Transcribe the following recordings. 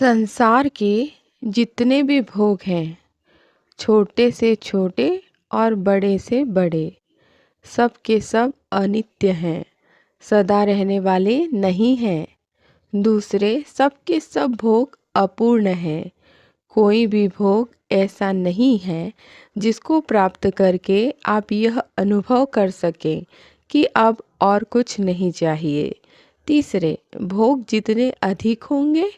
संसार के जितने भी भोग हैं, छोटे से छोटे और बड़े से बड़े, सब के सब अनित्य हैं, सदा रहने वाले नहीं हैं। दूसरे सब के सब भोग अपूर्ण हैं। कोई भी भोग ऐसा नहीं है जिसको प्राप्त करके आप यह अनुभव कर सकें कि अब और कुछ नहीं चाहिए। तीसरे, भोग जितने अधिक होंगे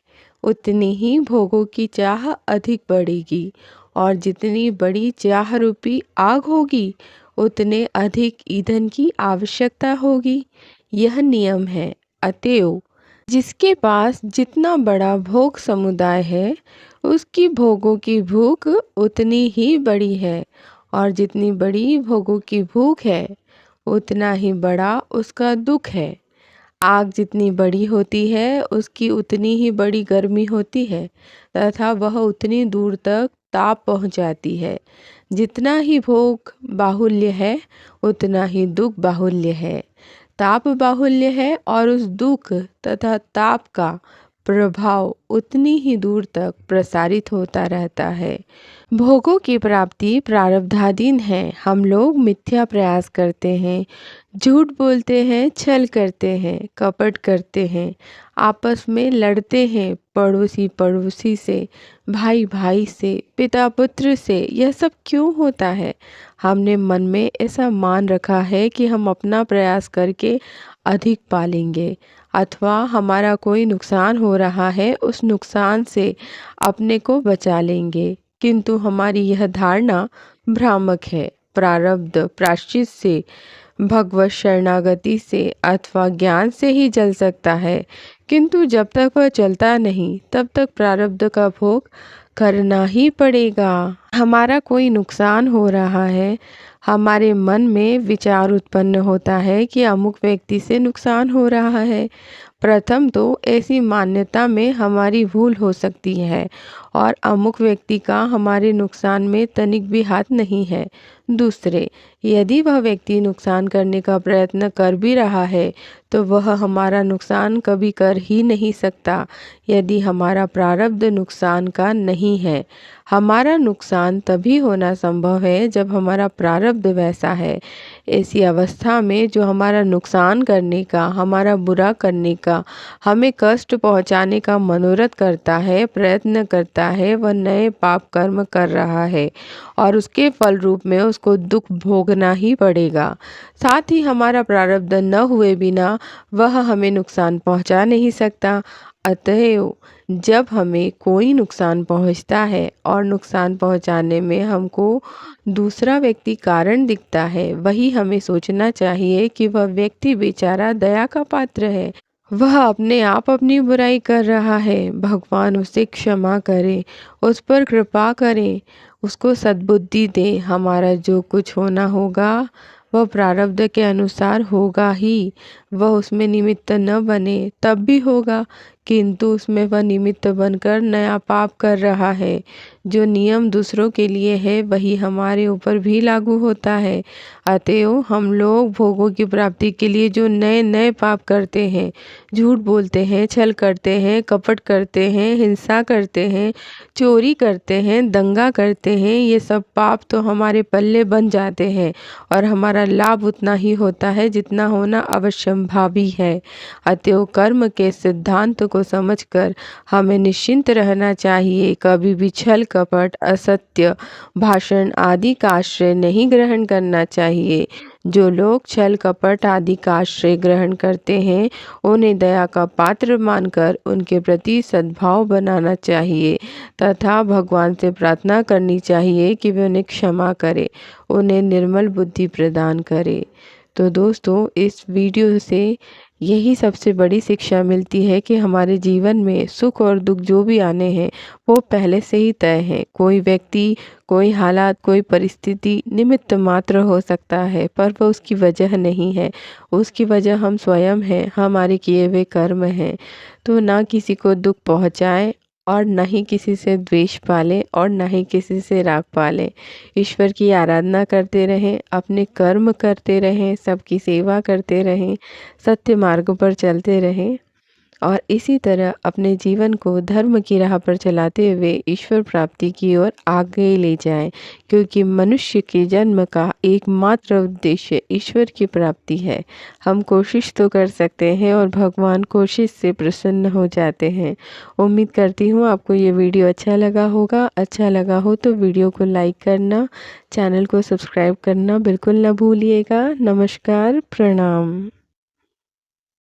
उतनी ही भोगों की चाह अधिक बढ़ेगी, और जितनी बड़ी चाह रूपी आग होगी उतने अधिक ईंधन की आवश्यकता होगी। यह नियम है। अतएव जिसके पास जितना बड़ा भोग समुदाय है उसकी भोगों की भूख उतनी ही बड़ी है, और जितनी बड़ी भोगों की भूख है उतना ही बड़ा उसका दुख है। आग जितनी बड़ी होती है उसकी उतनी ही बड़ी गर्मी होती है तथा वह उतनी दूर तक ताप पहुंचाती है। जितना ही भोग बाहुल्य है उतना ही दुख बाहुल्य है। ताप बाहुल्य है और उस दुख तथा ताप का प्रभाव उतनी ही दूर तक प्रसारित होता रहता है। भोगों की प्राप्ति प्रारब्धाधीन है। हम लोग मिथ्या प्रयास करते हैं, झूठ बोलते हैं, छल करते हैं, कपट करते हैं, आपस में लड़ते हैं, पड़ोसी पड़ोसी से, भाई भाई से, पिता पुत्र से। यह सब क्यों होता है? हमने मन में ऐसा मान रखा है कि हम अपना प्रयास करके अधिक पालेंगे, अथवा हमारा कोई नुकसान हो रहा है उस नुकसान से अपने को बचा लेंगे। किंतु हमारी यह धारणा भ्रामक है। प्रारब्ध प्रायश्चित से, भगवत शरणागति से अथवा ज्ञान से ही जल सकता है, किंतु जब तक वह चलता नहीं तब तक प्रारब्ध का भोग करना ही पड़ेगा। हमारा कोई नुकसान हो रहा है, हमारे मन में विचार उत्पन्न होता है कि अमुक व्यक्ति से नुकसान हो रहा है। प्रथम तो ऐसी मान्यता में हमारी भूल हो सकती है और अमुक व्यक्ति का हमारे नुकसान में तनिक भी हाथ नहीं है। दूसरे, यदि वह व्यक्ति नुकसान करने का प्रयत्न कर भी रहा है तो वह हमारा नुकसान कभी कर ही नहीं सकता यदि हमारा प्रारब्ध नुकसान का नहीं है। हमारा नुकसान तभी होना संभव है जब हमारा प्रारब्ध वैसा है। ऐसी अवस्था में जो हमारा नुकसान करने का, हमारा बुरा करने का, हमें कष्ट पहुंचाने का मनोरथ करता है, प्रयत्न करता है, वह नए पाप कर्म कर रहा है और उसके फल रूप में उसको दुख भोगना ही पड़ेगा। साथ ही हमारा प्रारब्ध न हुए बिना वह हमें नुकसान पहुंचा नहीं सकता। अतएव जब हमें कोई नुकसान पहुंचता है और नुकसान पहुंचाने में हमको दूसरा व्यक्ति कारण दिखता है, वही हमें सोचना चाहिए कि वह व्यक्ति बेचारा दया का पात्र है। वह अपने आप अपनी बुराई कर रहा है। भगवान उसे क्षमा करे, उस पर कृपा करें, उसको सद्बुद्धि दे। हमारा जो कुछ होना होगा वह प्रारब्ध के अनुसार होगा ही। वह उसमें निमित्त न बने तब भी होगा, किंतु उसमें वह निमित्त बनकर नया पाप कर रहा है। जो नियम दूसरों के लिए है वही हमारे ऊपर भी लागू होता है। अतएव हम लोग भोगों की प्राप्ति के लिए जो नए नए पाप करते हैं, झूठ बोलते हैं, छल करते हैं, कपट करते हैं, हिंसा करते हैं, चोरी करते हैं, दंगा करते हैं, ये सब पाप तो हमारे पल्ले बन जाते हैं और हमारा लाभ उतना ही होता है जितना होना अवश्यंभावी है। अतएव कर्म के सिद्धांत को समझकर हमें निश्चिंत रहना चाहिए। कभी भी छल कपट, असत्य भाषण आदि का आश्रय नहीं ग्रहण करना चाहिए। जो लोग छल कपट आदि का आश्रय ग्रहण करते हैं उन्हें दया का पात्र मानकर उनके प्रति सद्भाव बनाना चाहिए तथा भगवान से प्रार्थना करनी चाहिए कि वे उन्हें क्षमा करे, उन्हें निर्मल बुद्धि प्रदान करे। तो दोस्तों, इस वीडियो से यही सबसे बड़ी शिक्षा मिलती है कि हमारे जीवन में सुख और दुख जो भी आने हैं वो पहले से ही तय हैं। कोई व्यक्ति, कोई हालात, कोई परिस्थिति निमित्त मात्र हो सकता है पर वह उसकी वजह नहीं है। उसकी वजह हम स्वयं हैं, हमारे किए हुए कर्म हैं। तो ना किसी को दुख पहुंचाएं और न ही किसी से द्वेष पालें और न ही किसी से राग पालें। ईश्वर की आराधना करते रहें, अपने कर्म करते रहें, सबकी सेवा करते रहें, सत्य मार्ग पर चलते रहें और इसी तरह अपने जीवन को धर्म की राह पर चलाते हुए ईश्वर प्राप्ति की ओर आगे ले जाएं, क्योंकि मनुष्य के जन्म का एकमात्र उद्देश्य ईश्वर की प्राप्ति है। हम कोशिश तो कर सकते हैं और भगवान कोशिश से प्रसन्न हो जाते हैं। उम्मीद करती हूँ आपको ये वीडियो अच्छा लगा होगा। अच्छा लगा हो तो वीडियो को लाइक करना, चैनल को सब्सक्राइब करना बिल्कुल ना भूलिएगा। नमस्कार, प्रणाम।